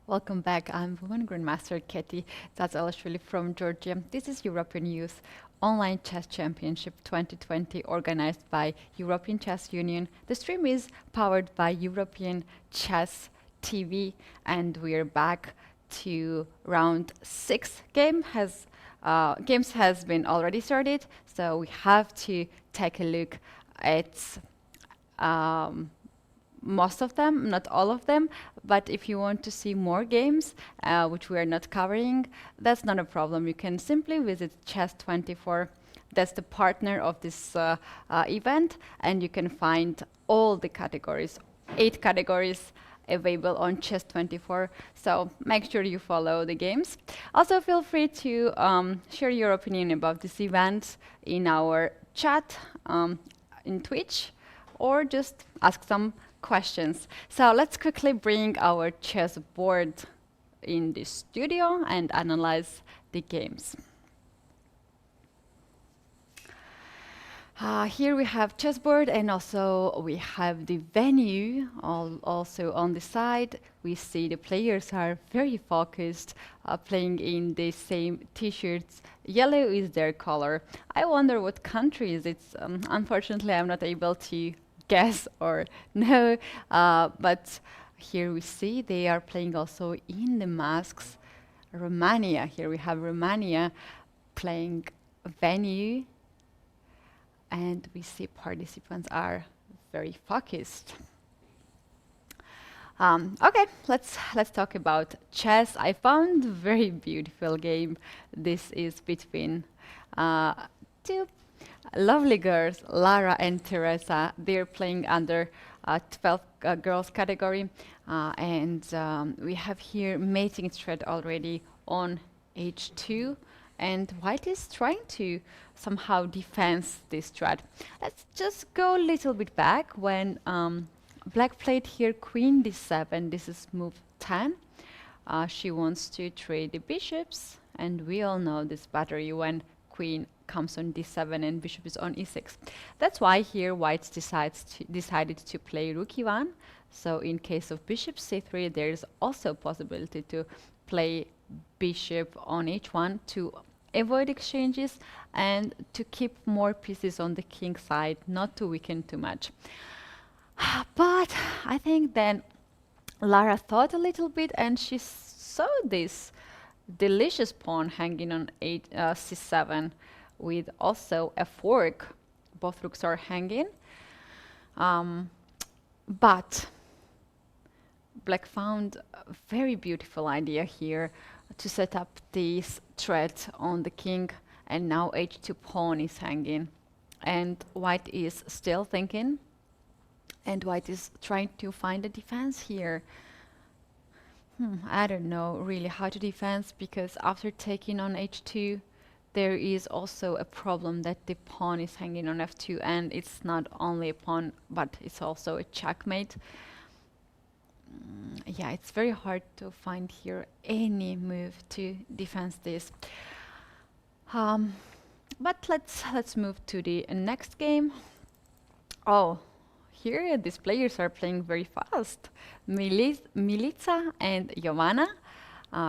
Welcome back. I'm Women Grandmaster Katie Zazalashvili from Georgia. This is European Youth Online Chess Championship 2020 organized by European Chess Union. The stream is powered by European Chess TV and we're back to round 6. Games has been already started, so we have to take a look at um, most of them, not all of them. But if you want to see more games, which we are not covering, that's not a problem. You can simply visit Chess24. That's the partner of this event, and you can find all the categories, 8 categories available on Chess24. So make sure you follow the games. Also, feel free to share your opinion about this event in our chat in Twitch, or just ask some questions. So let's quickly bring our chess board in the studio and analyze the games. Here we have chessboard, and also we have the venue also on the side. We see the players are very focused, playing in the same t-shirts. Yellow is their color. I wonder what country is it. Unfortunately, I'm not able to guess or know, but here we see they are playing also in the masks. Romania, here we have Romania playing venue, and we see participants are very focused. Okay, let's talk about chess. I found a very beautiful game. This is between two lovely girls, Lara and Teresa. They're playing under 12 girls category, and we have here mating thread already on h2, and white is trying to somehow defend this thread. Let's just go a little bit back when black played here queen d7. This is move 10. She wants to trade the bishops, and we all know this battery when queen comes on d7 and bishop is on e6. That's why here white decided to play rook e1. So in case of bishop c3, there is also possibility to play bishop on h1 to avoid exchanges and to keep more pieces on the king side, not to weaken too much. But I think then Lara thought a little bit, and she saw this delicious pawn hanging on c7 with also a fork. Both rooks are hanging. But black found a very beautiful idea here to set up this thread on the king, and now h2 pawn is hanging. And white is still thinking, and white is trying to find a defense here. I don't know really how to defend, because after taking on h2, there is also a problem that the pawn is hanging on f2, and it's not only a pawn, but it's also a checkmate. Yeah, it's very hard to find here any move to defend this. But let's move to the next game. Oh, here these players are playing very fast. Milica and Jovana.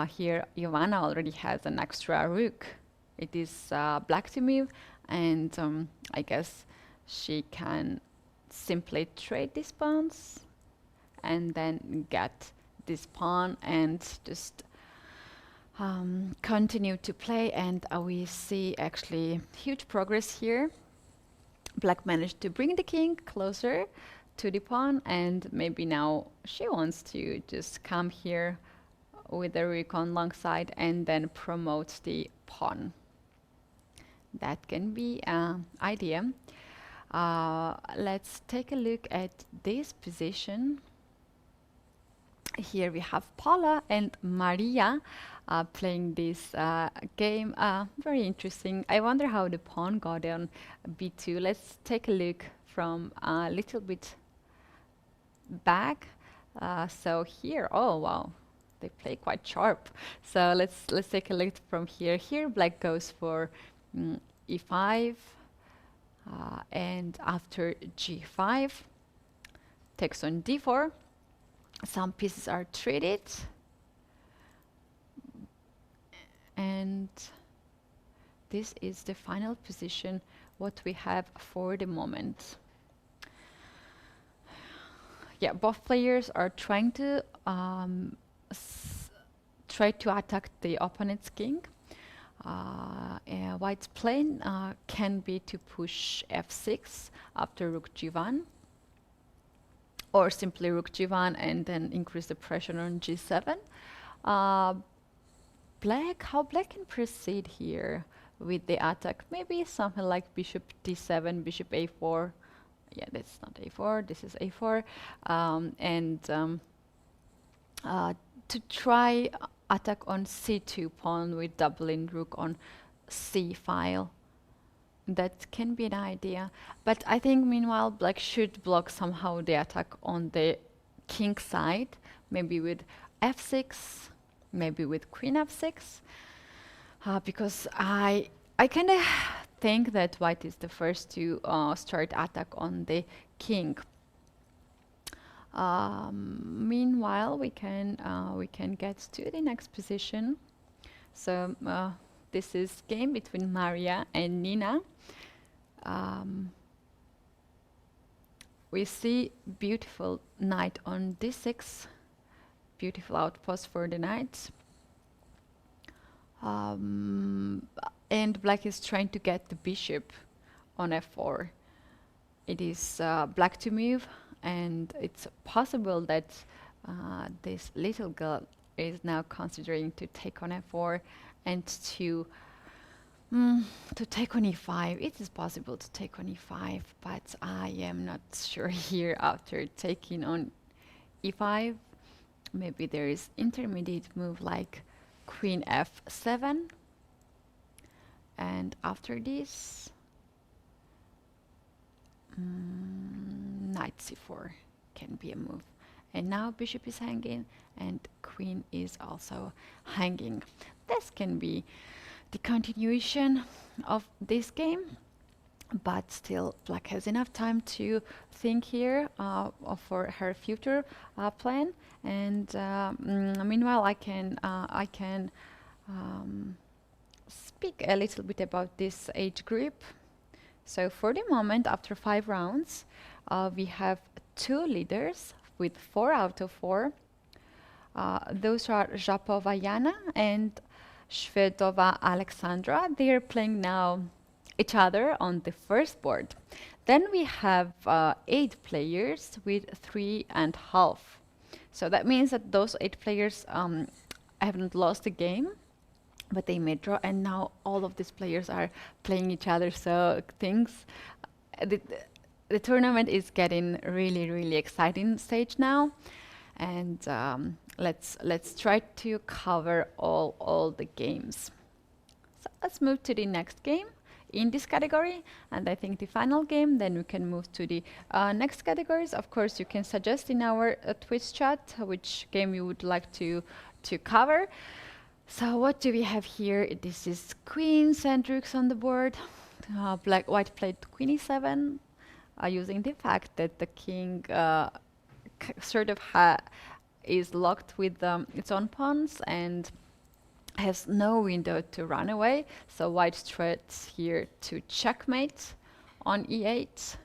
Here Jovana already has an extra rook. It is black to move, and I guess she can simply trade these pawns and then get this pawn and just continue to play. And we see actually huge progress here. Black managed to bring the king closer to the pawn, and maybe now she wants to just come here with the rook on long side and then promote the pawn. That can be an idea. Let's take a look at this position. Here we have Paula and Maria playing this game. Very interesting. I wonder how the pawn got on b2. Let's take a look from a little bit back. So here, oh wow, they play quite sharp. So let's take a look from here. Here black goes for e5, and after g5 takes on d4. Some pieces are traded, and this is the final position what we have for the moment. Yeah, both players are trying to try to attack the opponent's king. White's plan can be to push f6 after rook g1, or simply rook g1 and then increase the pressure on g7. Uh, how black can proceed here with the attack? Maybe something like bishop d7, bishop a4. Yeah, that's not a4, this is a4. To try attack on c2 pawn with doubling rook on c file. That can be an idea. But I think meanwhile black should block somehow the attack on the king side, maybe with f6, maybe with queen f6, because I kind of think that white is the first to start attack on the king. Meanwhile, we can get to the next position. So this is game between Maria and Nina. We see beautiful knight on d6, beautiful outpost for the knight. And black is trying to get the bishop on f4. It is black to move, and it's possible that this little girl is now considering to take on f4 and to take on e5. It is possible to take on e5, but I am not sure here after taking on e5. Maybe there is intermediate move like queen f7, and after this knight c4 can be a move. And now bishop is hanging and queen is also hanging. This can be the continuation of this game, but still black has enough time to think here for her future plan. And meanwhile I can speak a little bit about this age group. So for the moment, after 5 rounds, we have 2 leaders with 4 out of 4. Those are Zhapova Yana and Shvedova Alexandra. They are playing now each other on the first board. Then we have 8 players with 3.5. So that means that those 8 players haven't lost a game, but they may draw, and now all of these players are playing each other. So things, the tournament is getting really exciting stage now, and let's try to cover all the games. So let's move to the next game in this category, and I think the final game. Then we can move to the next categories. Of course, you can suggest in our Twitch chat which game you would like to cover. So what do we have here? This is queens and rooks on the board. White played queen e7, using the fact that the king sort of is locked with its own pawns and has no window to run away. So white tries here to checkmate on e8,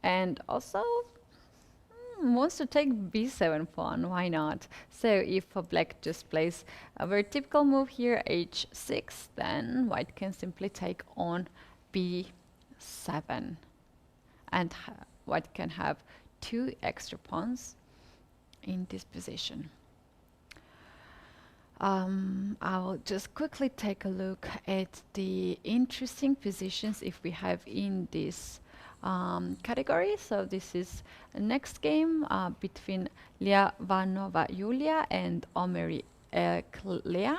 and also wants to take b7 pawn. Why not? So if black just plays a very typical move here, h6, then white can simply take on b7, and white can have 2 extra pawns in this position. I will just quickly take a look at the interesting positions if we have in this category. So this is the next game between Lyavanova Yulia and Omeri Lea.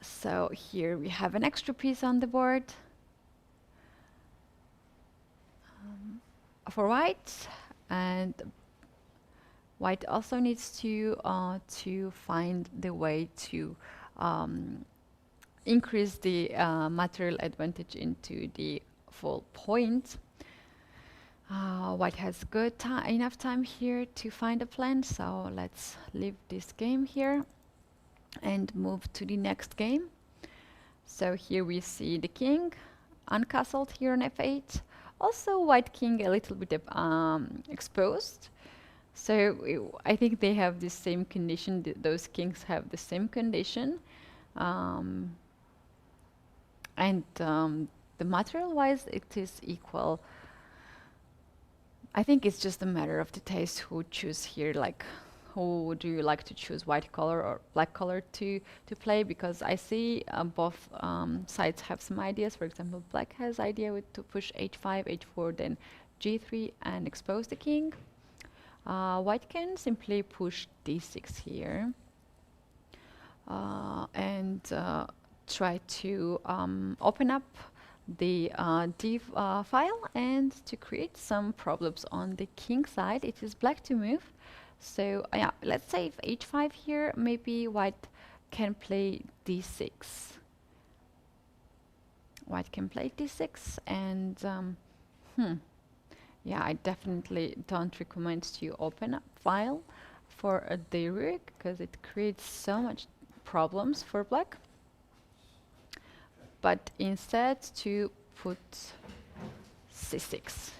So here we have an extra piece on the board for white, and white also needs to find the way to increase the material advantage into the full point. White has enough time here to find a plan, so let's leave this game here. and move to the next game. So here we see the king uncastled here on f8. Also white king a little bit exposed. So I think they have the same condition. Those kings have the same condition. Um, and the material-wise, it is equal. I think it's just a matter of the taste who choose here, like who do you like to choose, white color or black color to play? Because I see both sides have some ideas. For example, black has idea to push h5, h4, then g3 and expose the king. White can simply push d6 here and try to open up the D file and to create some problems on the king side. It is black to move. So yeah, let's say if h5 here, maybe white can play d6. White can play d6 and yeah, I definitely don't recommend to open up file for a d rook because it creates so much problems for black. But instead to put c6.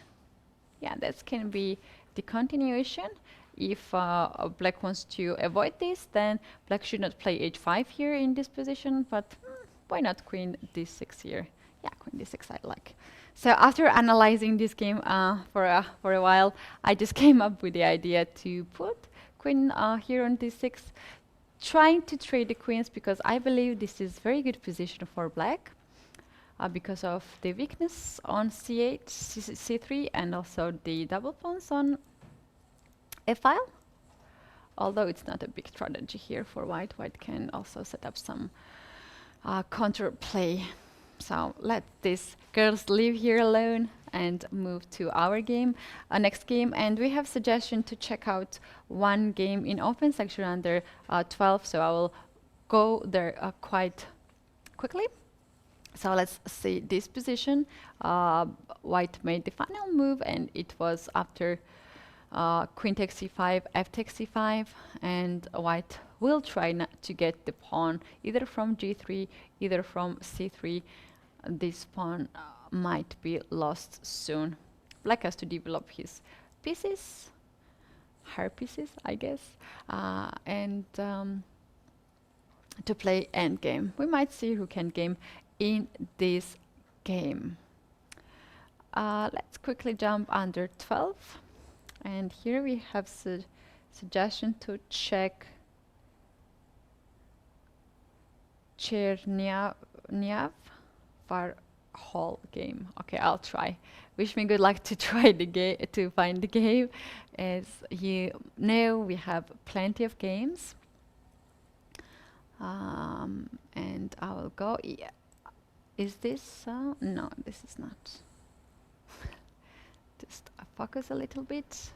Yeah, that can be the continuation. If black wants to avoid this, then black should not play h5 here in this position, but why not queen d6 here? Yeah, queen d6 I like. So after analyzing this game for a while, I just came up with the idea to put queen here on d6, trying to trade the queens because I believe this is very good position for black. Because of the weakness on c8, c3, and also the double pawns on f-file. Although it's not a big strategy here for white, white can also set up some counter play. So let these girls leave here alone and move to our game, next game. And we have suggestion to check out one game in open section under 12. So I will go there quite quickly. So let's see this position. White made the final move, and it was after queen takes c5, f takes c5, and white will try not to get the pawn either from g3, either from c3. This pawn might be lost soon. Black has to develop his pieces, her pieces, I guess, and to play endgame. We might see who can game in this game. Let's quickly jump under 12. And here we have suggestion to check Cherniav for whole game. Okay, I'll try. Wish me good luck to try the game, to find the game. As you know, we have plenty of games. And I will go. Yeah. Is this? No, this is not. Just focus a little bit.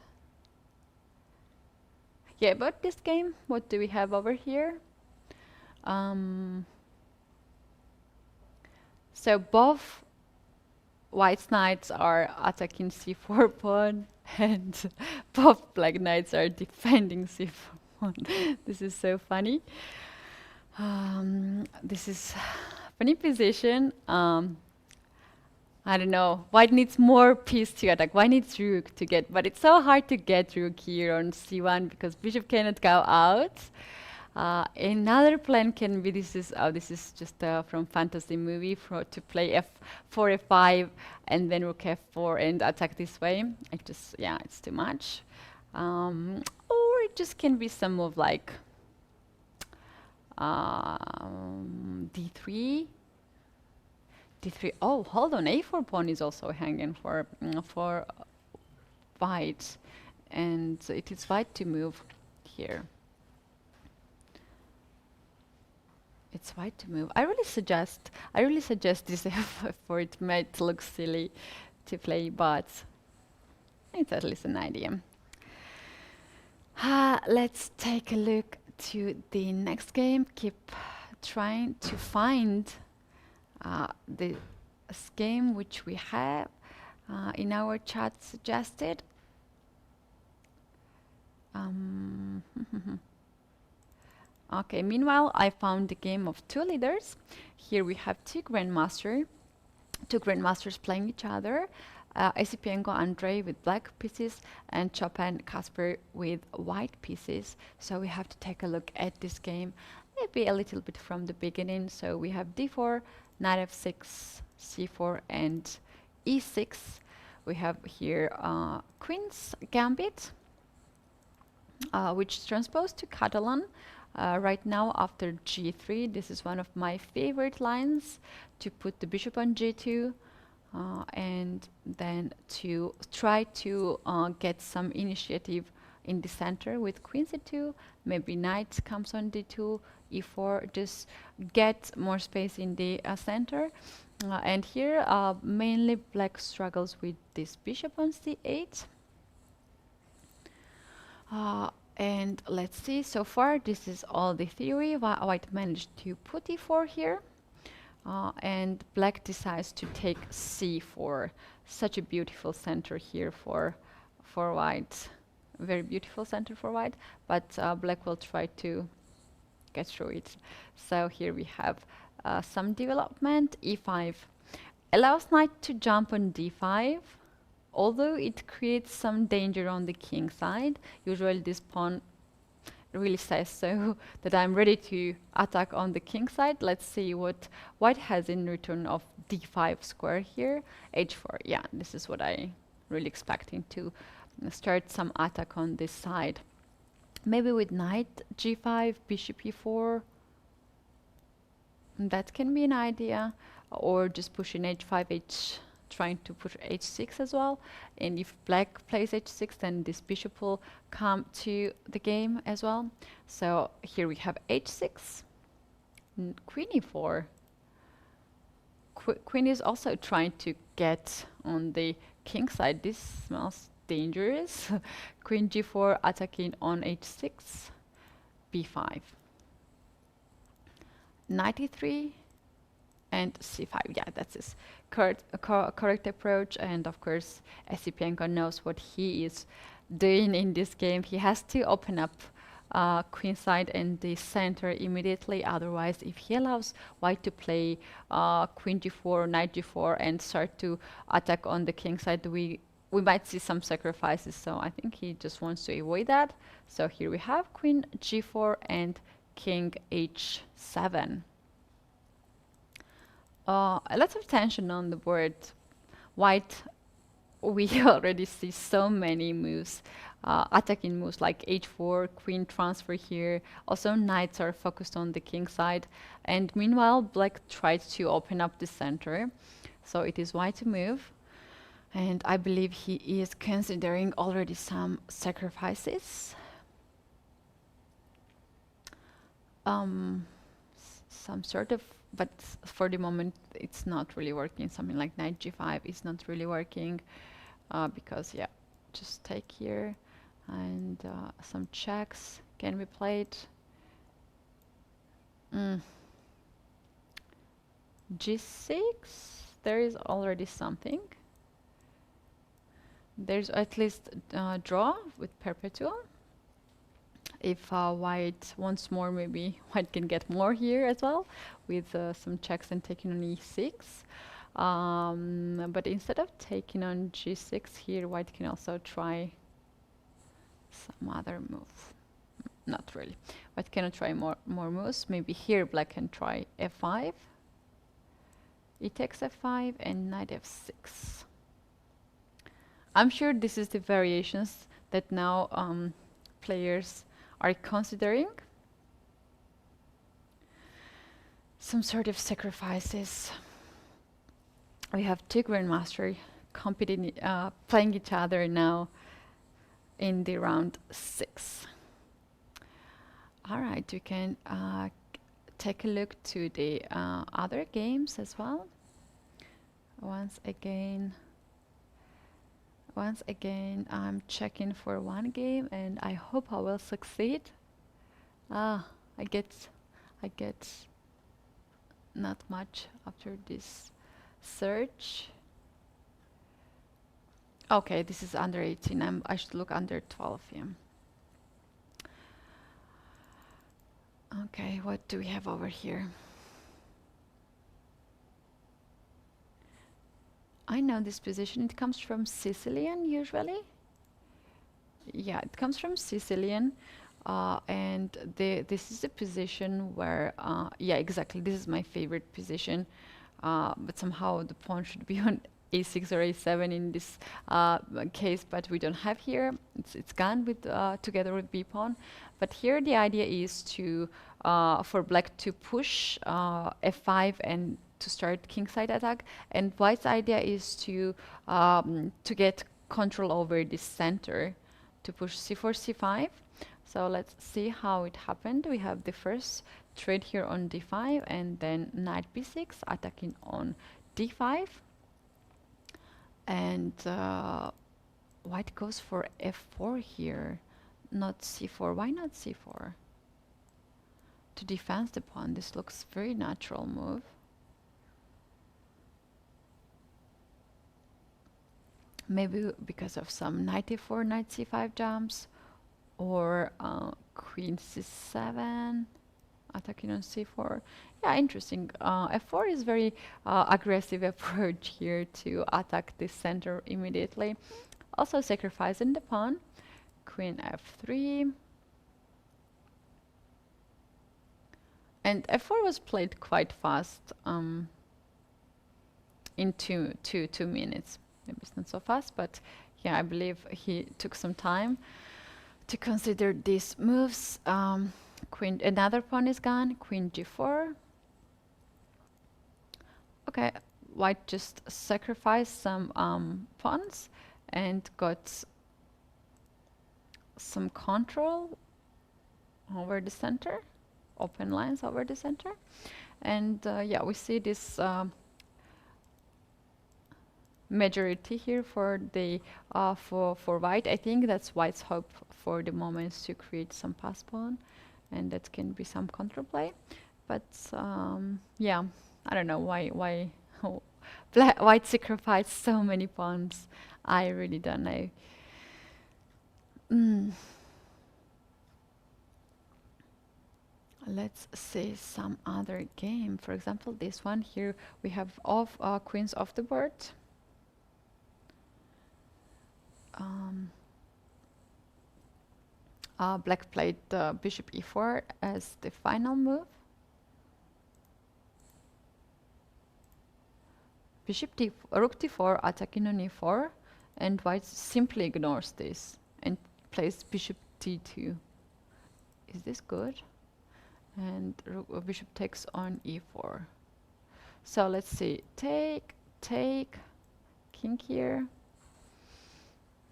Yeah, about this game, what do we have over here? So both white knights are attacking c4 pawn, and both black knights are defending c4 pawn. This is so funny. This is funny position. I don't know. White needs more piece to attack. White needs rook to get, but it's so hard to get rook here on c1 because bishop cannot go out. Another plan can be this is just from fantasy movie to play f4, f5, and then rook f4 and attack this way. It's too much. Or it just can be some move like d3. d3. Oh, hold on. a4 pawn is also hanging for white, and it is white to move here. It's white to move. I really suggest this f4. It might look silly to play, but it's at least an idea. Let's take a look to the next game. Keep trying to find the game which we have in our chat suggested. Okay, meanwhile, I found the game of two leaders. Here we have two grandmasters playing each other. Esipienko Andrei with black pieces and Chopin Kasper with white pieces. So we have to take a look at this game, maybe a little bit from the beginning. So we have d4, knight f6, c4, and e6. We have here Queen's Gambit, which is transposed to Catalan. Right now, after g3, this is one of my favorite lines, to put the bishop on g2, and then to try to get some initiative in the center with queen c2, maybe knight comes on d2, e4, just get more space in the center. And here, mainly black struggles with this bishop on c8. And let's see, so far this is all the theory. White managed to put e4 here, and black decides to take c4. Such a beautiful center here for white. Very beautiful center for white, but black will try to get through it. So here we have some development. e5 allows knight to jump on d5. Although it creates some danger on the king side, usually this pawn really says so that I'm ready to attack on the king side. Let's see what white has in return of d5 square here. h4, yeah, this is what I really expecting to start some attack on this side. Maybe with knight g5, bishop e4, that can be an idea, or just pushing h5, trying to push h6 as well. And if black plays h6, then this bishop will come to the game as well. So here we have h6, queen e4. Queen is also trying to get on the king side. This smells dangerous. Queen g4 attacking on h6, b5. Knight e3 and c5. Yeah, that's his correct approach. And of course, Esipienko knows what he is doing in this game. He has to open up queen side and the center immediately. Otherwise, if he allows white to play queen g4, knight g4, and start to attack on the king side, we might see some sacrifices. So I think he just wants to avoid that. So here we have queen g4 and king h7. Lots of tension on the board. White, we already see so many moves, attacking moves like h4, queen transfer here. Also, knights are focused on the king side. And meanwhile, black tried to open up the center. So it is white to move. And I believe he is considering already some sacrifices. Some sort of, but for the moment it's not really working. Something like knight g5 is not really working, because yeah, just take here, and some checks can be played. G6, there is already something. There's at least draw with perpetual. If white wants more, maybe white can get more here as well, with some checks and taking on e6. But instead of taking on g6 here, white can also try some other move. Not really. White cannot try more moves. Maybe here black can try f5. E takes f5 and knight f6. I'm sure this is the variations that now players are considering. Some sort of sacrifices. We have two grandmasters competing, playing each other now in the round 6. All right, we can take a look to the other games as well. Once again, I'm checking for one game, and I hope I will succeed. I get not much after this search. Okay, this is under 18. I should look under 12. Yeah. Okay, what do we have over here? I know this position. It comes from Sicilian usually. Yeah, it comes from Sicilian. And this is a position where, yeah, exactly. This is my favorite position. But somehow the pawn should be on a6 or a7 in this case, but we don't have here. It's gone with together with b pawn. But here the idea is to for black to push f5 and to start kingside attack, and white's idea is to get control over this center, to push c4 c5. So let's see how it happened. We have the first trade here on d5 and then knight b6 attacking on d5, and white goes for f4 here, not c4. Why not c4? To defend the pawn. This looks very natural move. Maybe because of some knight e4, knight c5 jumps, or queen c7 attacking on c4. Yeah, interesting. F4 is very aggressive approach here to attack the center immediately. Also sacrificing the pawn. Queen f3. And f4 was played quite fast, in two minutes. Maybe it's not so fast, but yeah, I believe he took some time to consider these moves. Queen, another pawn is gone. Queen g4. Okay, white just sacrificed some pawns and got some control over the center, open lines over the center. And yeah, we see this majority here for the for white. I think that's white's hope for the moment, to create some pass pawn, and that can be some counterplay. But yeah, I don't know why white sacrificed so many pawns. I really don't know. Let's see some other game. For example, this one here, we have off queens off the board. Black played bishop e4 as the final move. Bishop d, rook d4 attacking on e4, and white simply ignores this and plays bishop d2. Is this good? And bishop takes on e4. So let's see. Take, king here.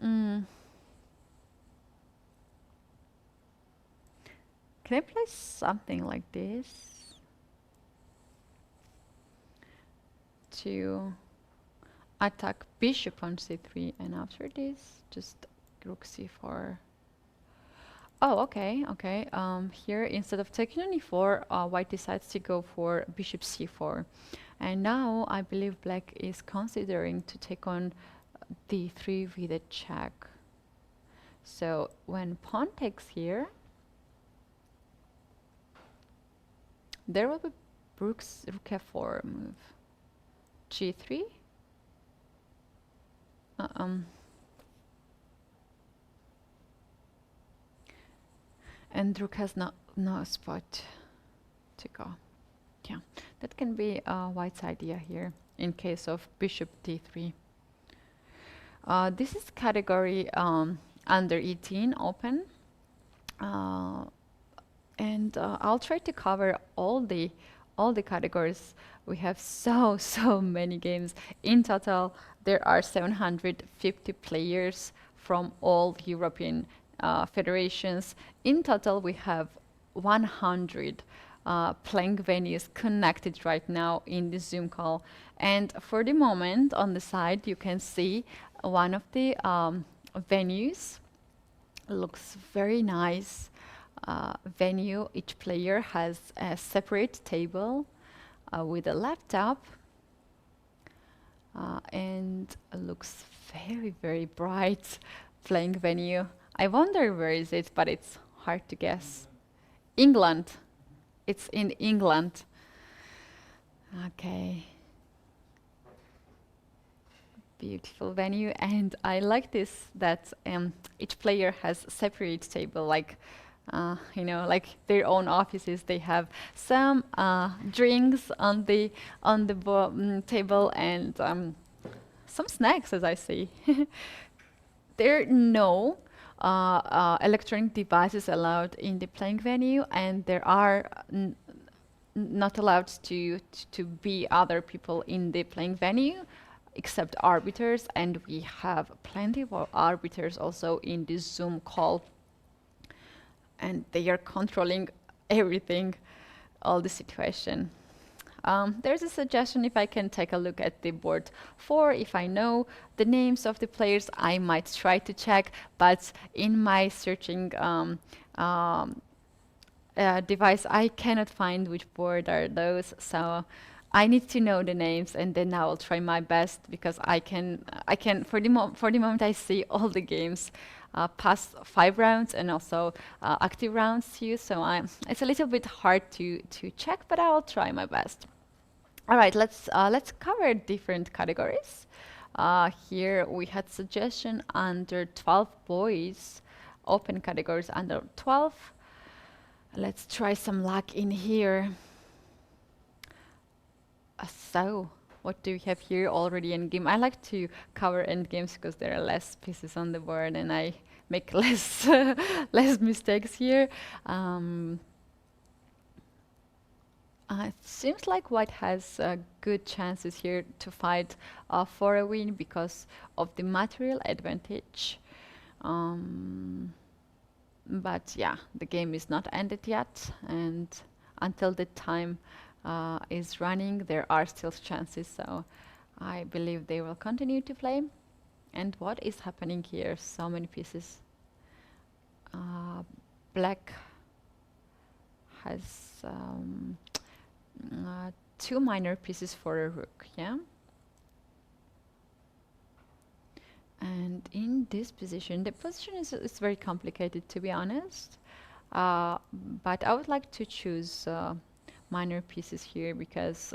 Can I play something like this to attack bishop on c3, and after this just rook c4? Oh, okay, okay. Here, instead of taking on e4, white decides to go for bishop c4. And now I believe black is considering to take on d3 with a check. So when pawn takes here, there will be rook f4 move. g3. And rook has no spot to go. Yeah, that can be white's idea here in case of bishop d3. This is category under 18 open, and I'll try to cover all the categories. We have so many games. In total, there are 750 players from all European federations. In total, we have 100 playing venues connected right now in the Zoom call. And for the moment, on the side, you can see one of the venues. Looks very nice venue. Each player has a separate table with a laptop, and looks very bright playing venue. I wonder where is it, but it's hard to guess. England. It's in England. Okay. Beautiful venue, and I like this that each player has separate table, like like their own offices. They have some drinks on the table and some snacks, as I see. There are no electronic devices allowed in the playing venue, and there are not allowed to be other people in the playing venue except arbiters, and we have plenty of arbiters also in this Zoom call, and they are controlling everything, all the situation. There's a suggestion if I can take a look at the board 4. If I know the names of the players, I might try to check, but in my searching device, I cannot find which board are those. So I need to know the names, and then I will try my best because I can for the moment I see all the games past 5 rounds and also active rounds too. So it's a little bit hard to check, but I will try my best. All right, let's cover different categories. Here we had suggestion under 12 boys, open categories under 12. Let's try some luck in here. So, what do we have here already in game? I like to cover end games because there are less pieces on the board and I make less less mistakes here. It seems like White has good chances here to fight for a win because of the material advantage. Um, but yeah, the game is not ended yet, and until the time is running, there are still chances. So I believe they will continue to play. And what is happening here? So many pieces. Black has 2 minor pieces for a rook, yeah? And in this position, the position is very complicated, to be honest. But I would like to choose minor pieces here because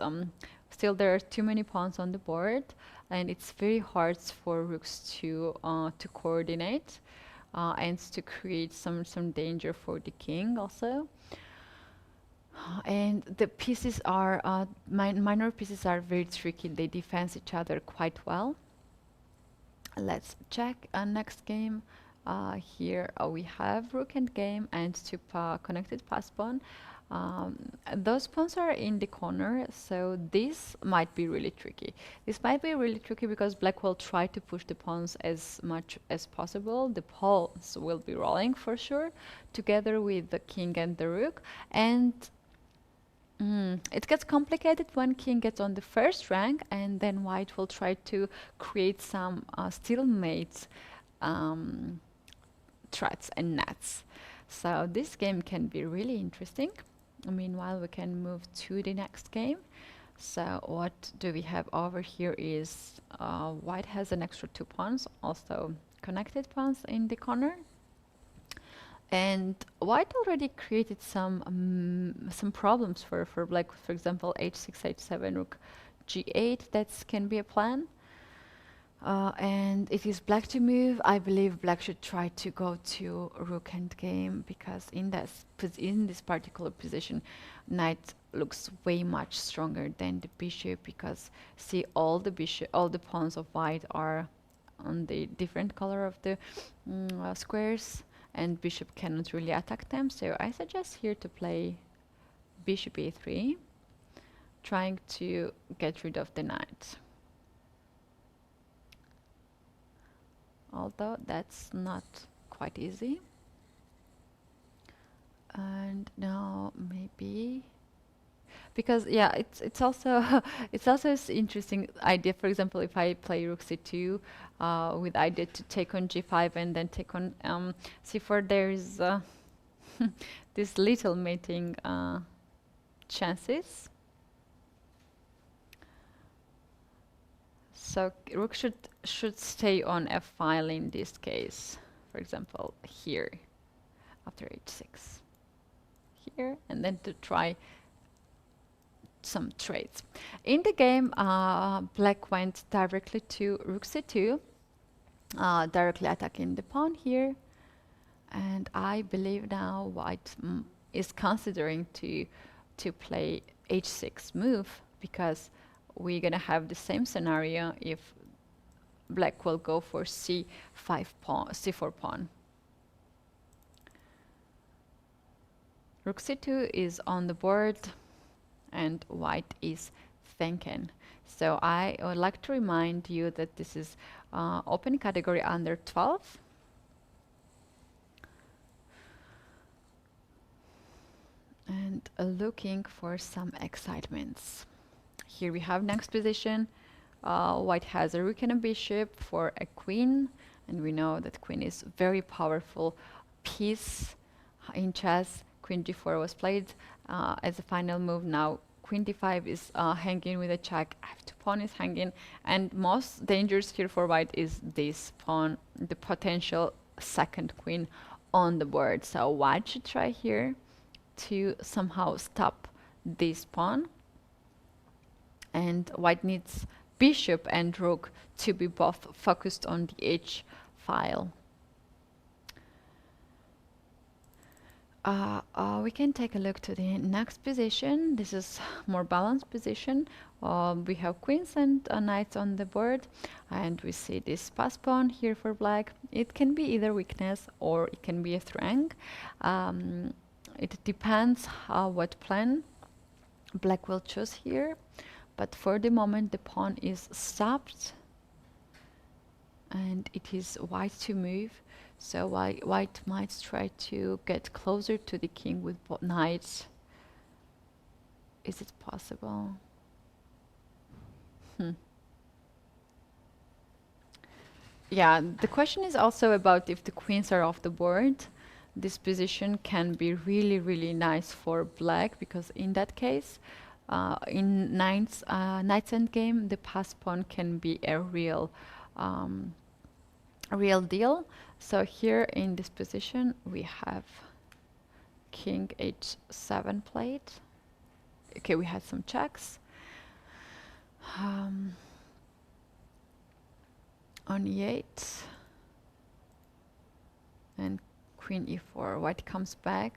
still there are too many pawns on the board, and it's very hard for rooks to coordinate and to create some danger for the king also. And the pieces are minor pieces are very tricky. They defend each other quite well. Let's check next game. Here we have rook and game and 2 connected pass pawn. Those pawns are in the corner, so this might be really tricky. This might be really tricky because black will try to push the pawns as much as possible. The pawns will be rolling for sure, together with the king and the rook. And it gets complicated when king gets on the first rank, and then white will try to create some stalemate threats and nets. So this game can be really interesting. Meanwhile, we can move to the next game. So what do we have over here is white has an extra 2 pawns, also connected pawns in the corner. And white already created some problems for black. For example, h6, h7, rook g8. That can be a plan. And it is black to move. I believe black should try to go to rook endgame because in this particular position, knight looks way much stronger than the bishop because see all the pawns of white are on the different color of the squares, and bishop cannot really attack them. So I suggest here to play bishop e3, trying to get rid of the knight. Although that's not quite easy. And now maybe because yeah, it's also it's also an interesting idea. For example, if I play rook c2 with idea to take on g5 and then take on c4, there is this little mating chances. So rook should stay on f-file in this case. For example, here after h6. here and then to try some trades. In the game, black went directly to rook c2, directly attacking the pawn here. And I believe now white is considering to play h6 move, because we're gonna have the same scenario if black will go for c5 pawn, c4 pawn. Rook c2 is on the board and white is thinking. So I would like to remind you that this is open category under 12. And looking for some excitements. Here we have next position. White has a rook and a bishop for a queen, and we know that queen is very powerful piece in chess. Queen g4 was played as a final move. Now queen d5 is hanging with a check. f2 pawn is hanging, and most dangerous here for white is this pawn, the potential second queen on the board. So white should try here to somehow stop this pawn, and white needs bishop and rook to be both focused on the h file. We can take a look to the next position. This is more balanced position. We have queens and knights on the board, and we see this pass pawn here for black. It can be either weakness or it can be a strength. It depends what plan black will choose here, but for the moment the pawn is stopped and it is white to move. So white might try to get closer to the king with knights. Is it possible? Yeah, the question is also about if the queens are off the board. This position can be really, really nice for black, because in that case, in knight's endgame, the pass pawn can be a real deal. So here in this position, we have king h7 played. Okay, we had some checks. On e8 and queen e4, white comes back,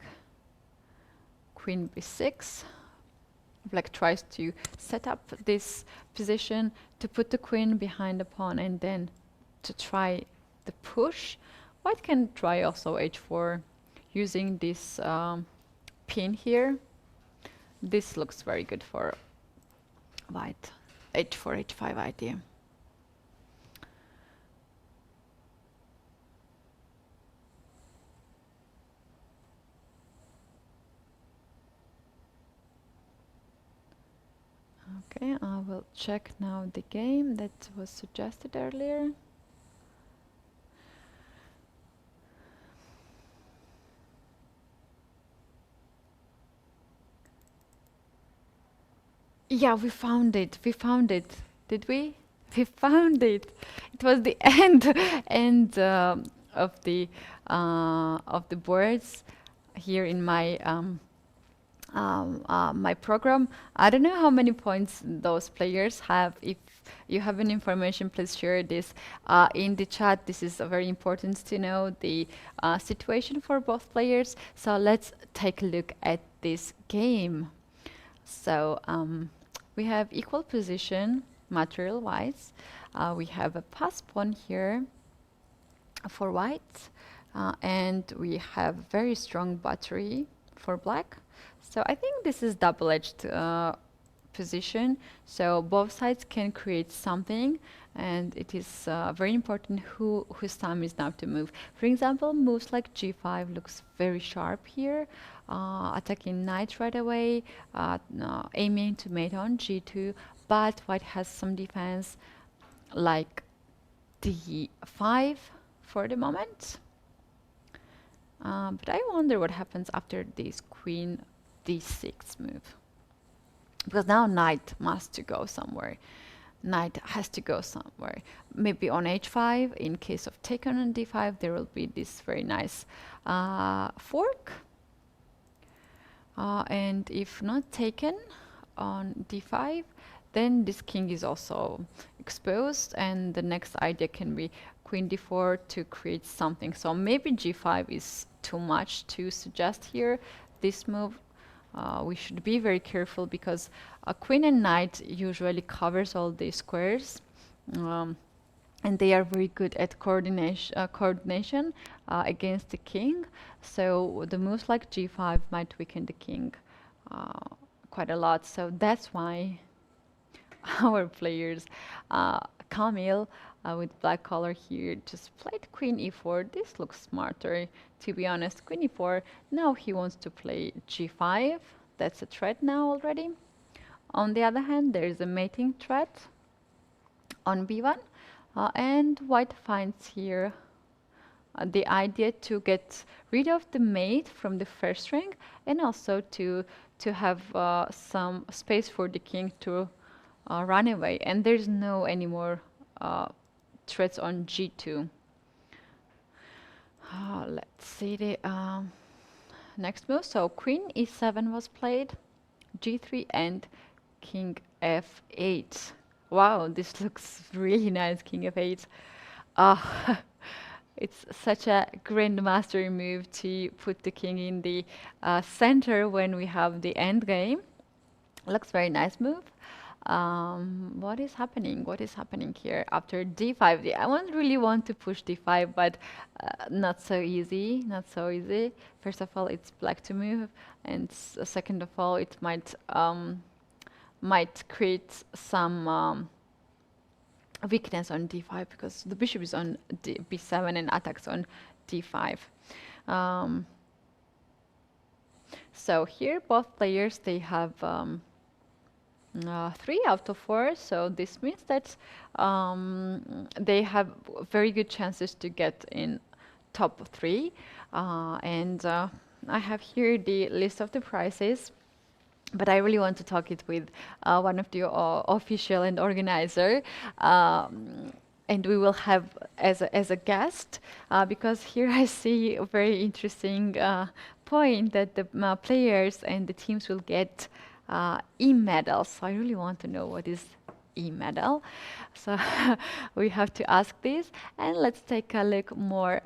queen b6, black tries to set up this position to put the queen behind the pawn and then to try the push. White can try also h4 using this pin here. This looks very good for white, h4, h5 idea. Okay, I will check now the game that was suggested earlier. Yeah, we found it. We found it. Did we? We found it. It was the end of the boards here in my my program. I don't know how many points those players have. If you have any information, please share this in the chat. This is very important to know the situation for both players. So let's take a look at this game. So we have equal position material-wise. We have a pass pawn here for white, and we have very strong battery for black. So I think this is double-edged position. So both sides can create something, and it is very important whose time is now to move. For example, moves like g5 looks very sharp here, attacking knight right away, aiming to mate on g2, but white has some defense like d5 for the moment. But I wonder what happens after this queen d6 move, because now knight must go somewhere. Knight has to go somewhere. Maybe on h5. In case of taken on d5, there will be this very nice fork. And if not taken on d5, then this king is also exposed, and the next idea can be queen d4 to create something. So maybe g5 is too much to suggest here. This move, we should be very careful because a queen and knight usually covers all these squares. Um, and they are very good at coordination against the king. So the moves like g5 might weaken the king uh, quite a lot. So that's why our players, Camille with black color here, just played queen e4. This looks smarter, to be honest. Queen e4. Now he wants to play g5. That's a threat now already. On the other hand, there is a mating threat on b1, and white finds here the idea to get rid of the mate from the first rank, and also to have some space for the king to run away. And there's no anymore threats on g2. Let's see the next move. So queen e7 was played, g3 and king f8. Wow, this looks really nice, king f8. Ah, it's such a grandmaster move to put the king in the center when we have the end game. Looks very nice move. What is happening? What is happening here after d5? I won't really want to push d5, but not so easy. Not so easy. First of all, it's black to move, and second of all, it might create some weakness on d5 because the bishop is on b7 and attacks on d5. Um, so here both players, they have 3 out of 4, so this means that they have very good chances to get in top 3. And I have here the list of the prizes, but I really want to talk it with one of the official and organizer. And we will have as a guest, because here I see a very interesting point that the players and the teams will get e-medals. So I really want to know what is e-medal. So we have to ask this, and let's take a look more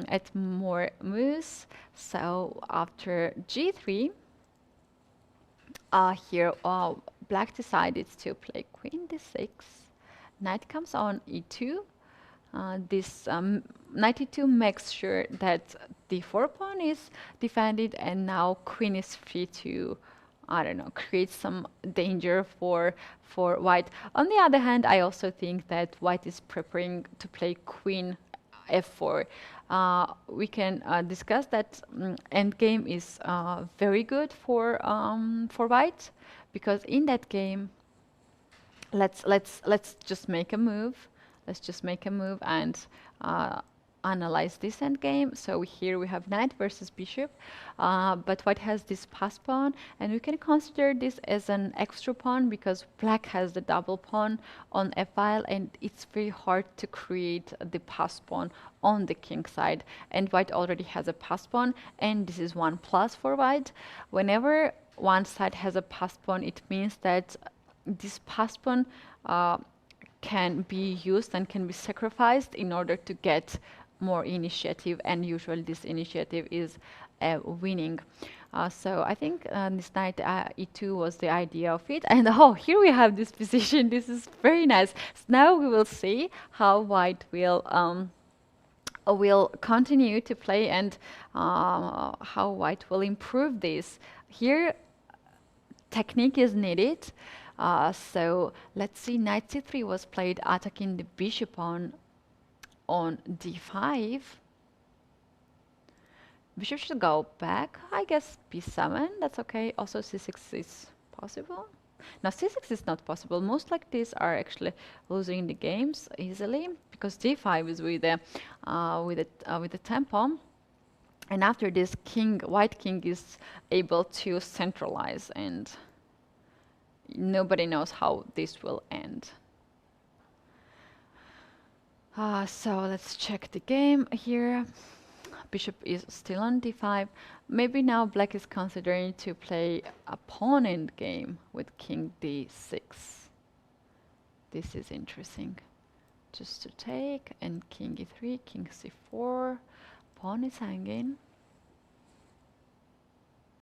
at more moves. So after g3, here black decided to play queen d6. Knight comes on e2. This knight e2 makes sure that the 4 pawn is defended, and now queen is free to, I don't know, create some danger for white. On the other hand, I also think that white is preparing to play queen f4. We can discuss that endgame is very good for white, because in that game, let's just make a move. Let's just make a move and analyze this endgame. So here we have knight versus bishop, but white has this pass pawn, and we can consider this as an extra pawn because black has the double pawn on f-file, and it's very hard to create the pass pawn on the king side. And white already has a pass pawn, and this is 1+ for white. Whenever one side has a pass pawn, it means that this pass pawn can be used and can be sacrificed in order to get more initiative, and usually this initiative is winning. So I think this knight e2 was the idea of it. And oh, here we have this position. This is very nice. So now we will see how white will continue to play, and how white will improve this. Here, technique is needed. So let's see, knight c3 was played, attacking the bishop on d5. Bishop should go back, I guess b7, that's okay. Also c6 is possible. Now c6 is not possible. Most like these are actually losing the games easily because d5 is with the tempo. And after this, white king is able to centralize, and nobody knows how this will end. So let's check the game here. Bishop is still on d5. Maybe now black is considering to play a pawn endgame with king d6. This is interesting. Just to take, and king e3, king c4, pawn is hanging.